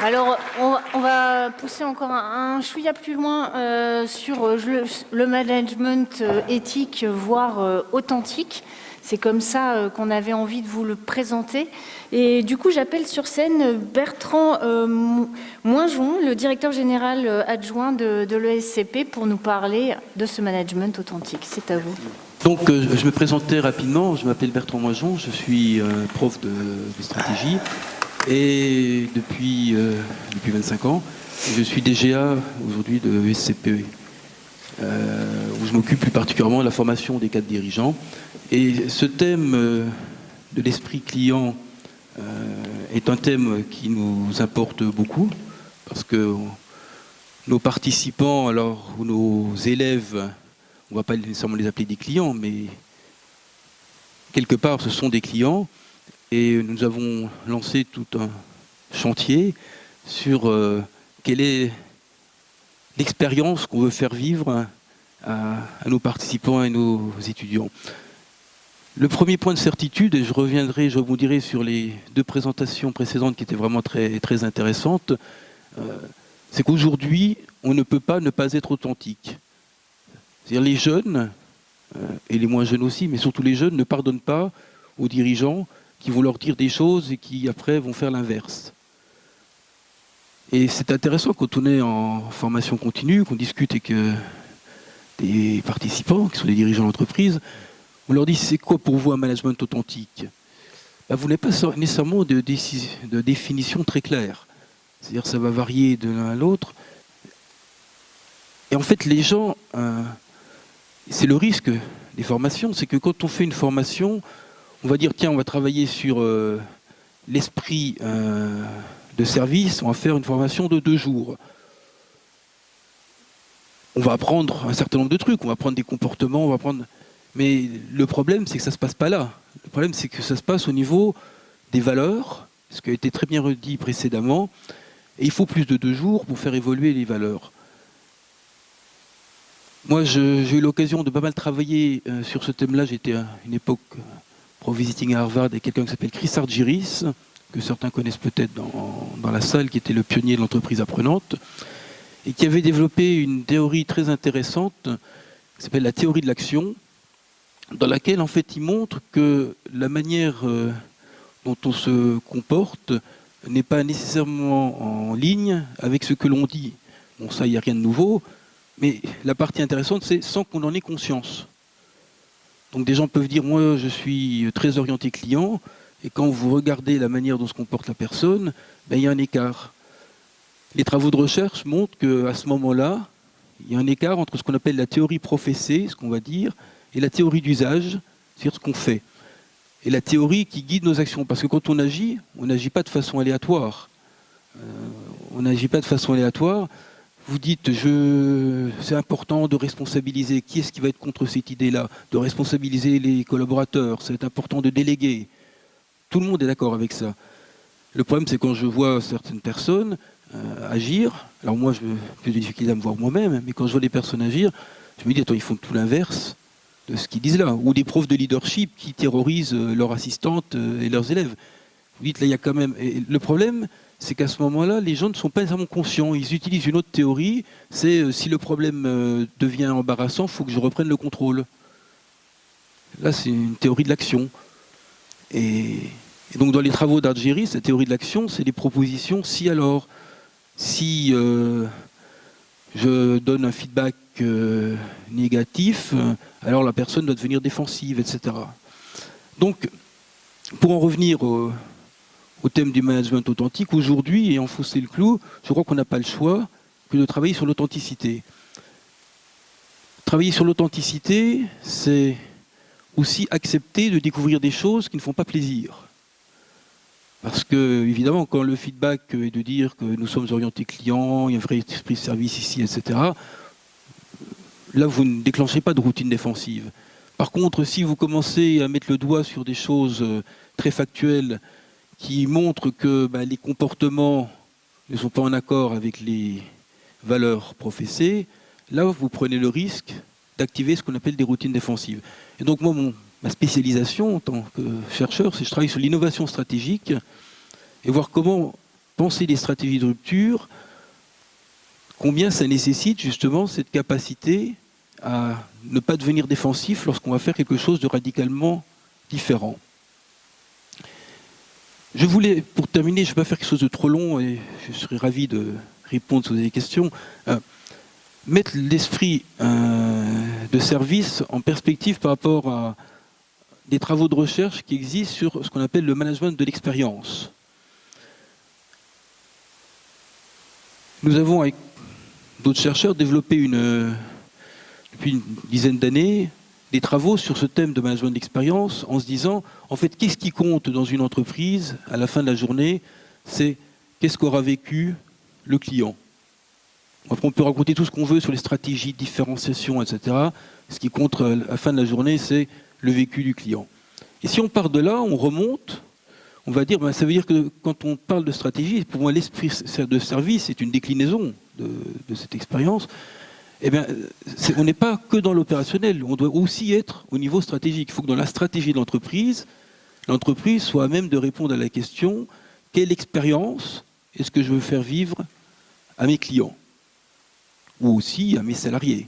Alors, on va pousser encore un chouïa plus loin sur le management éthique, voire authentique. C'est comme ça qu'on avait envie de vous le présenter. Et du coup, j'appelle sur scène Bertrand Moinjon, le directeur général adjoint de l'ESCP, pour nous parler de ce management authentique. C'est à vous. Donc, je me présentais rapidement. Je m'appelle Bertrand Moinjon, je suis prof de stratégie. Et depuis 25 ans, je suis DGA aujourd'hui de l'ESCP, où je m'occupe plus particulièrement de la formation des cadres dirigeants. Et ce thème de l'esprit client est un thème qui nous importe beaucoup, parce que nos participants, alors, ou nos élèves, on ne va pas nécessairement les appeler des clients, mais quelque part ce sont des clients. Et nous avons lancé tout un chantier sur quelle est l'expérience qu'on veut faire vivre à nos participants et nos étudiants. Le premier point de certitude, et je rebondirai sur les deux présentations précédentes qui étaient vraiment très, très intéressantes, c'est qu'aujourd'hui, on ne peut pas ne pas être authentique. C'est-à-dire les jeunes, et les moins jeunes aussi, mais surtout les jeunes, ne pardonnent pas aux dirigeants qui vont leur dire des choses et qui après vont faire l'inverse. Et c'est intéressant quand on est en formation continue, qu'on discute avec des participants, qui sont des dirigeants d'entreprise, on leur dit c'est quoi pour vous un management authentique? Ben, vous n'avez pas nécessairement de définition très claire. C'est-à-dire ça va varier de l'un à l'autre. Et en fait les gens, c'est le risque des formations, c'est que quand on fait une formation, on va dire, tiens, on va travailler sur l'esprit de service, on va faire une formation de 2 jours. On va apprendre un certain nombre de trucs, on va apprendre des comportements, mais le problème, c'est que ça ne se passe pas là. Le problème, c'est que ça se passe au niveau des valeurs, ce qui a été très bien redit précédemment, et il faut plus de 2 jours pour faire évoluer les valeurs. Moi, j'ai eu l'occasion de pas mal travailler sur ce thème-là. J'étais à une époque pro-visiting à Harvard et quelqu'un qui s'appelle Chris Argyris, que certains connaissent peut-être dans la salle, qui était le pionnier de l'entreprise apprenante, et qui avait développé une théorie très intéressante, qui s'appelle la théorie de l'action, dans laquelle en fait il montre que la manière dont on se comporte n'est pas nécessairement en ligne avec ce que l'on dit. Bon, ça, il n'y a rien de nouveau, mais la partie intéressante, c'est sans qu'on en ait conscience. Donc des gens peuvent dire, moi je suis très orienté client, et quand vous regardez la manière dont se comporte la personne, ben, il y a un écart. Les travaux de recherche montrent qu'à ce moment-là, il y a un écart entre ce qu'on appelle la théorie professée, ce qu'on va dire, et la théorie d'usage, c'est-à-dire ce qu'on fait. Et la théorie qui guide nos actions. Parce que quand on n'agit pas de façon aléatoire. On n'agit pas de façon aléatoire. Vous dites, c'est important de responsabiliser. Qui est-ce qui va être contre cette idée-là? De responsabiliser les collaborateurs. C'est important de déléguer. Tout le monde est d'accord avec ça. Le problème, c'est quand je vois certaines personnes agir. Alors moi, je peux plus de difficulté à me voir moi-même, mais quand je vois des personnes agir, je me dis, attends, ils font tout l'inverse de ce qu'ils disent là. Ou des profs de leadership qui terrorisent leurs assistantes et leurs élèves. Vous dites, là, il y a quand même... Et le problème, c'est qu'à ce moment-là, les gens ne sont pas nécessairement conscients. Ils utilisent une autre théorie, c'est si le problème devient embarrassant, il faut que je reprenne le contrôle. Là, c'est une théorie de l'action. Et donc, dans les travaux d'Argyris, la théorie de l'action, c'est des propositions si alors. Si je donne un feedback négatif, alors la personne doit devenir défensive, etc. Donc, pour en revenir au thème du management authentique, aujourd'hui, et enfoncer le clou, je crois qu'on n'a pas le choix que de travailler sur l'authenticité. Travailler sur l'authenticité, c'est aussi accepter de découvrir des choses qui ne font pas plaisir. Parce que, évidemment, quand le feedback est de dire que nous sommes orientés clients, il y a un vrai esprit de service ici, etc., là, vous ne déclenchez pas de routine défensive. Par contre, si vous commencez à mettre le doigt sur des choses très factuelles qui montrent que les comportements ne sont pas en accord avec les valeurs professées, là, vous prenez le risque d'activer ce qu'on appelle des routines défensives. Et donc, moi, ma spécialisation en tant que chercheur, c'est que je travaille sur l'innovation stratégique et voir comment penser des stratégies de rupture, combien ça nécessite justement cette capacité à ne pas devenir défensif lorsqu'on va faire quelque chose de radicalement différent. Je voulais, pour terminer, je ne vais pas faire quelque chose de trop long et je serais ravi de répondre si vous avez des questions, mettre l'esprit de service en perspective par rapport à des travaux de recherche qui existent sur ce qu'on appelle le management de l'expérience. Nous avons, avec d'autres chercheurs, développé depuis une dizaine d'années des travaux sur ce thème de management d'expérience en se disant, en fait, qu'est-ce qui compte dans une entreprise à la fin de la journée? C'est qu'est-ce qu'aura vécu le client. Après, on peut raconter tout ce qu'on veut sur les stratégies de différenciation, etc. Ce qui compte à la fin de la journée, c'est le vécu du client. Et si on part de là, on remonte, on va dire, ça veut dire que quand on parle de stratégie, pour moi, l'esprit de service est une déclinaison de cette expérience. Eh bien, on n'est pas que dans l'opérationnel, on doit aussi être au niveau stratégique. Il faut que dans la stratégie de l'entreprise soit à même de répondre à la question quelle expérience est-ce que je veux faire vivre à mes clients ou aussi à mes salariés.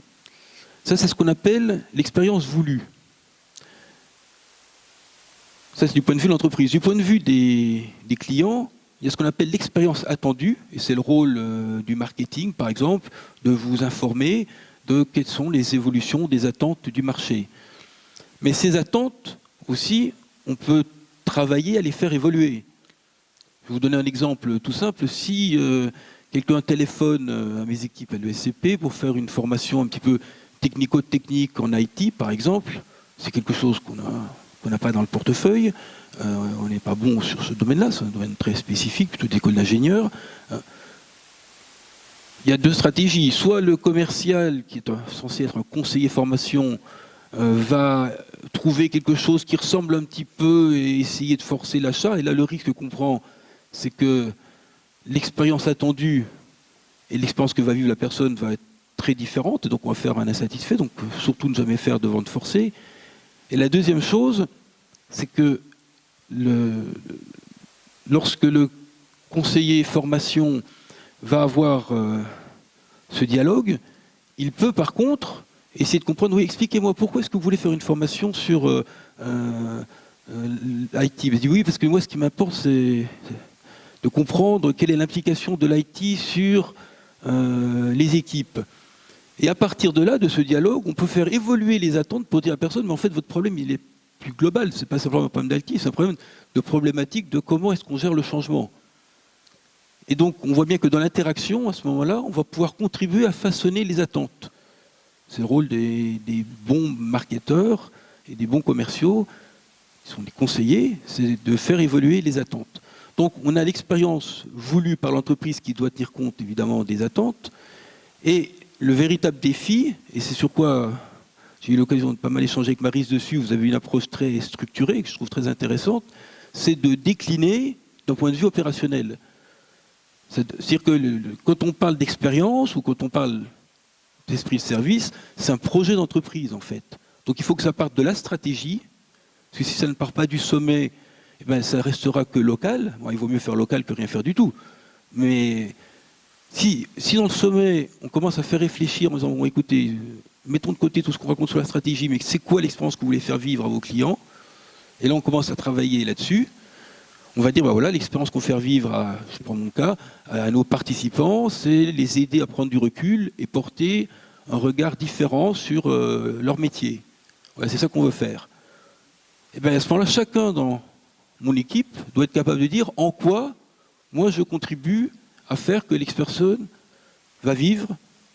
Ça, c'est ce qu'on appelle l'expérience voulue. Ça, c'est du point de vue de l'entreprise. Du point de vue des clients, il y a ce qu'on appelle l'expérience attendue, et c'est le rôle du marketing, par exemple, de vous informer de quelles sont les évolutions des attentes du marché. Mais ces attentes, aussi, on peut travailler à les faire évoluer. Je vais vous donner un exemple tout simple. Si quelqu'un téléphone à mes équipes à l'ESCP pour faire une formation un petit peu technico-technique en IT, par exemple, c'est quelque chose qu'on n'a pas dans le portefeuille. On n'est pas bon sur ce domaine-là, c'est un domaine très spécifique, plutôt d'école d'ingénieur. Il y a deux stratégies. Soit le commercial, qui est censé être un conseiller formation, va trouver quelque chose qui ressemble un petit peu et essayer de forcer l'achat. Et là, le risque qu'on prend, c'est que l'expérience attendue et l'expérience que va vivre la personne va être très différente. Donc on va faire un insatisfait, donc surtout ne jamais faire de vente forcée. Et la deuxième chose, c'est que lorsque le conseiller formation va avoir ce dialogue, il peut par contre essayer de comprendre, oui, expliquez-moi pourquoi est-ce que vous voulez faire une formation sur l'IT. Il dit oui, parce que moi ce qui m'importe c'est de comprendre quelle est l'implication de l'IT sur les équipes. Et à partir de là, de ce dialogue, on peut faire évoluer les attentes pour dire à la personne, mais en fait votre problème il est plus global, c'est pas simplement un problème d'IT, c'est un problème de problématique de comment est-ce qu'on gère le changement. Et donc on voit bien que dans l'interaction, à ce moment-là, on va pouvoir contribuer à façonner les attentes. C'est le rôle des bons marketeurs et des bons commerciaux, qui sont des conseillers, c'est de faire évoluer les attentes. Donc on a l'expérience voulue par l'entreprise qui doit tenir compte évidemment des attentes, et le véritable défi, et c'est sur quoi j'ai eu l'occasion de pas mal échanger avec Maryse dessus, vous avez une approche très structurée, que je trouve très intéressante, c'est de décliner d'un point de vue opérationnel. C'est-à-dire que quand on parle d'expérience ou quand on parle d'esprit de service, c'est un projet d'entreprise en fait. Donc il faut que ça parte de la stratégie, parce que si ça ne part pas du sommet, eh ben, ça restera que local. Bon, il vaut mieux faire local que rien faire du tout. Mais si dans le sommet, on commence à faire réfléchir en disant, bon, écoutez, mettons de côté tout ce qu'on raconte sur la stratégie, mais c'est quoi l'expérience que vous voulez faire vivre à vos clients? Et là, on commence à travailler là-dessus. On va dire, bah voilà, l'expérience qu'on fait faire vivre, je prends mon cas, à nos participants, c'est les aider à prendre du recul et porter un regard différent sur leur métier. Voilà, c'est ça qu'on veut faire. Et bien à ce moment-là, chacun dans mon équipe doit être capable de dire en quoi moi je contribue à faire que l'ex-personne va vivre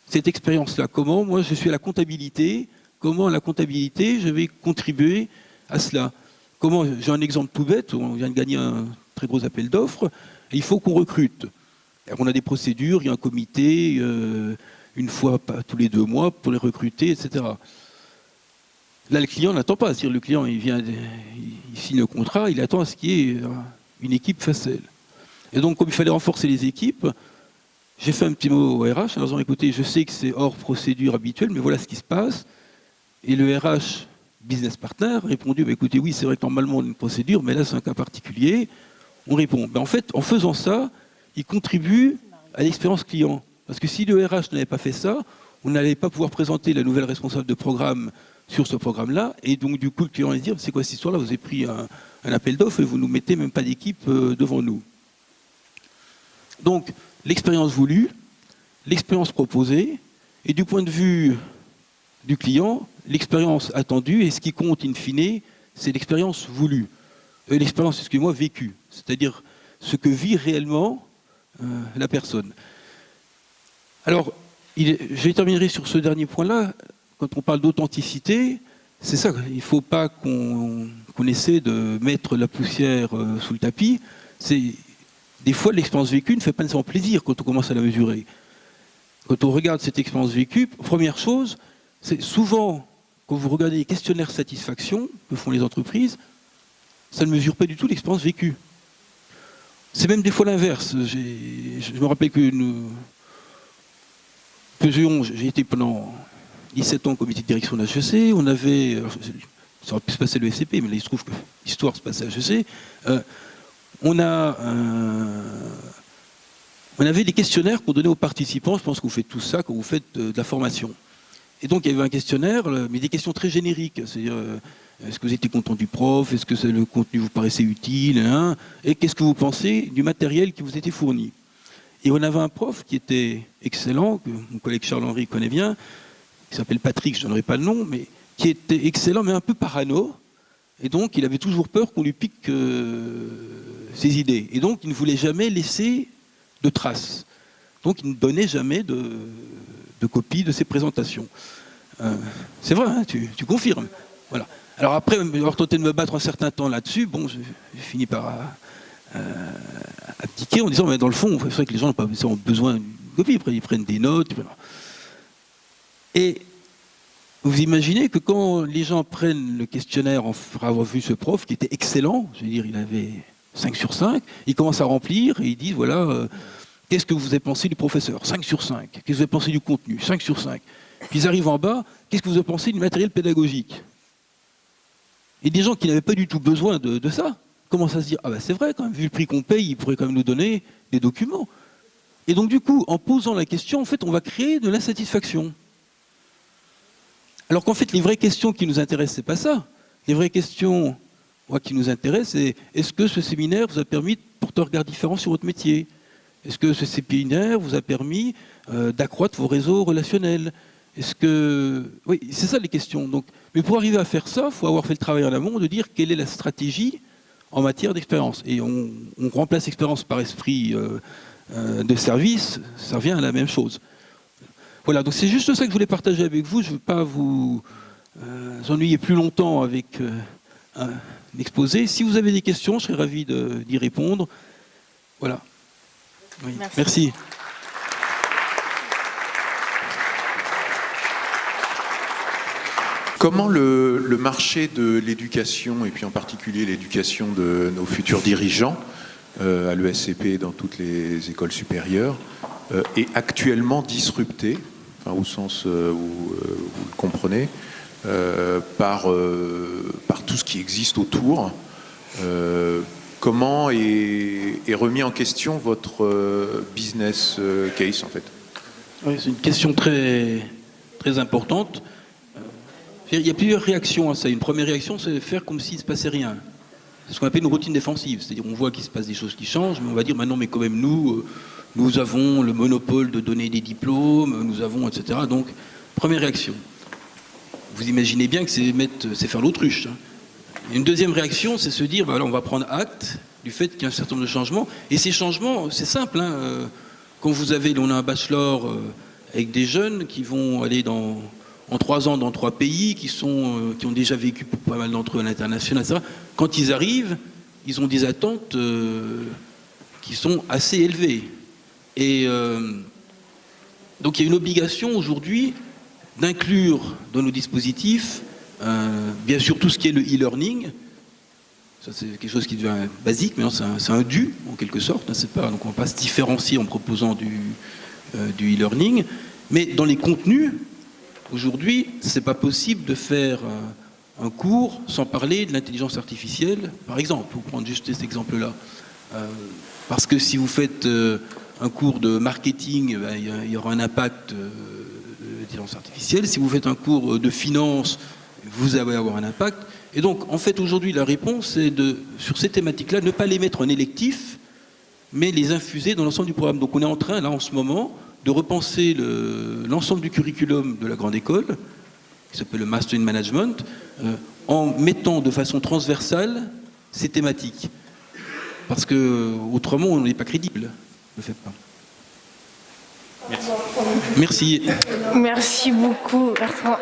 cette expérience-là. Comment moi je suis à la comptabilité, comment à la comptabilité je vais contribuer à cela. Comment, j'ai un exemple tout bête, on vient de gagner un très gros appel d'offres, et il faut qu'on recrute. Alors on a des procédures, il y a un comité, une fois tous les 2 mois pour les recruter, etc. Là, le client n'attend pas. C'est-à-dire, le client, il signe le contrat, il attend à ce qu'il y ait une équipe face à elle. Et donc, comme il fallait renforcer les équipes, j'ai fait un petit mot au RH en leur disant, écoutez, je sais que c'est hors procédure habituelle, mais voilà ce qui se passe. Et le RH, business partner, a répondu, bah, écoutez, oui, c'est vrai que normalement on a une procédure, mais là c'est un cas particulier. On répond. Ben, en fait, en faisant ça, il contribue à l'expérience client. Parce que si le RH n'avait pas fait ça, on n'allait pas pouvoir présenter la nouvelle responsable de programme sur ce programme-là, et donc du coup le client allait dire, c'est quoi cette histoire-là, vous avez pris un appel d'offres et vous nous mettez même pas d'équipe devant nous. Donc l'expérience voulue, l'expérience proposée, et du point de vue du client, l'expérience attendue, et ce qui compte in fine, c'est l'expérience voulue. L'expérience, excusez-moi, vécue, c'est-à-dire ce que vit réellement la personne. Alors, je terminerai sur ce dernier point-là. Quand on parle d'authenticité, c'est ça, il ne faut pas qu'on essaie de mettre la poussière sous le tapis. Des fois, l'expérience vécue ne fait pas nécessairement plaisir quand on commence à la mesurer. Quand on regarde cette expérience vécue, première chose, c'est souvent, quand vous regardez les questionnaires satisfaction que font les entreprises, ça ne mesure pas du tout l'expérience vécue. C'est même des fois l'inverse. Je me rappelle que j'ai été pendant 17 ans au comité de direction de HEC, on avait, ça aurait pu se passer à l'ESCP, mais là il se trouve que l'histoire se passe à HEC, on avait des questionnaires qu'on donnait aux participants, je pense que vous faites tout ça quand vous faites de la formation. Et donc il y avait un questionnaire, mais des questions très génériques, c'est-à-dire est-ce que vous étiez content du prof, est-ce que le contenu vous paraissait utile, hein, et qu'est-ce que vous pensez du matériel qui vous était fourni. Et on avait un prof qui était excellent, que mon collègue Charles-Henri connaît bien, qui s'appelle Patrick, je ne donnerai pas le nom, mais qui était excellent, mais un peu parano. Et donc, il avait toujours peur qu'on lui pique ses idées. Et donc, il ne voulait jamais laisser de traces. Donc, il ne donnait jamais de copie de ses présentations. C'est vrai, hein, tu confirmes. Voilà. Alors après, avoir tenté de me battre un certain temps là-dessus, bon, j'ai fini par abdiquer en disant, mais dans le fond, c'est vrai que les gens n'ont pas besoin d'une copie, après ils prennent des notes. Et vous imaginez que quand les gens prennent le questionnaire après avoir vu ce prof, qui était excellent, je veux dire, il avait 5 sur 5, ils commencent à remplir et ils disent, voilà, qu'est-ce que vous avez pensé du professeur? 5 sur 5. Qu'est-ce que vous avez pensé du contenu? 5 sur 5. Puis ils arrivent en bas, qu'est-ce que vous avez pensé du matériel pédagogique? Et des gens qui n'avaient pas du tout besoin de ça commencent à se dire, ah ben c'est vrai, quand même, vu le prix qu'on paye, ils pourraient quand même nous donner des documents. Et donc du coup, en posant la question, en fait, on va créer de l'insatisfaction. Alors qu'en fait, les vraies questions qui nous intéressent, c'est pas ça. Les vraies questions qui nous intéressent, c'est est-ce que ce séminaire vous a permis de porter un regard différent sur votre métier? Est-ce que ce séminaire vous a permis d'accroître vos réseaux relationnels? Est-ce que... Oui, c'est ça les questions. Donc, mais pour arriver à faire ça, il faut avoir fait le travail en amont de dire quelle est la stratégie en matière d'expérience. Et on remplace expérience par esprit de service, ça revient à la même chose. Voilà, donc c'est juste ça que je voulais partager avec vous. Je ne veux pas vous ennuyer plus longtemps avec un exposé. Si vous avez des questions, je serais ravi d'y répondre. Voilà. Oui. Merci. Comment le marché de l'éducation, et puis en particulier l'éducation de nos futurs dirigeants, à l'ESCP et dans toutes les écoles supérieures, est actuellement disrupté, enfin, au sens où vous le comprenez, par tout ce qui existe autour. Comment est remis en question votre business case, en fait? Oui, c'est une question très, très importante. Il y a plusieurs réactions à ça. Une première réaction, c'est de faire comme s'il ne se passait rien. C'est ce qu'on appelle une routine défensive. C'est-à-dire on voit qu'il se passe des choses qui changent, mais on va dire maintenant, mais quand même nous avons le monopole de donner des diplômes, nous avons, etc. Donc, première réaction. Vous imaginez bien que c'est faire l'autruche. Hein. Une deuxième réaction, c'est se dire, on va prendre acte du fait qu'il y a un certain nombre de changements. Et ces changements, c'est simple. Hein. Quand on a un bachelor avec des jeunes qui vont aller en 3 ans dans 3 pays, qui ont déjà vécu pour pas mal d'entre eux à l'international, etc. Quand ils arrivent, ils ont des attentes qui sont assez élevées. Et donc il y a une obligation aujourd'hui d'inclure dans nos dispositifs, bien sûr tout ce qui est le e-learning. Ça c'est quelque chose qui devient basique, mais c'est un dû en quelque sorte. Hein, donc on ne va pas se différencier en proposant du e-learning. Mais dans les contenus, aujourd'hui, ce n'est pas possible de faire un cours sans parler de l'intelligence artificielle, par exemple, pour prendre juste cet exemple-là. Parce que si vous faites un cours de marketing, il y aura un impact de l'intelligence artificielle. Si vous faites un cours de finance, vous allez avoir un impact. Et donc, en fait, aujourd'hui, la réponse est sur ces thématiques-là, ne pas les mettre en électif, mais les infuser dans l'ensemble du programme. Donc, on est en train, là, en ce moment, de repenser l'ensemble du curriculum de la grande école, qui s'appelle le Master in Management, en mettant de façon transversale ces thématiques. Parce que autrement, on n'est pas crédible. Ne le faites pas. Merci. Merci beaucoup, Bertrand.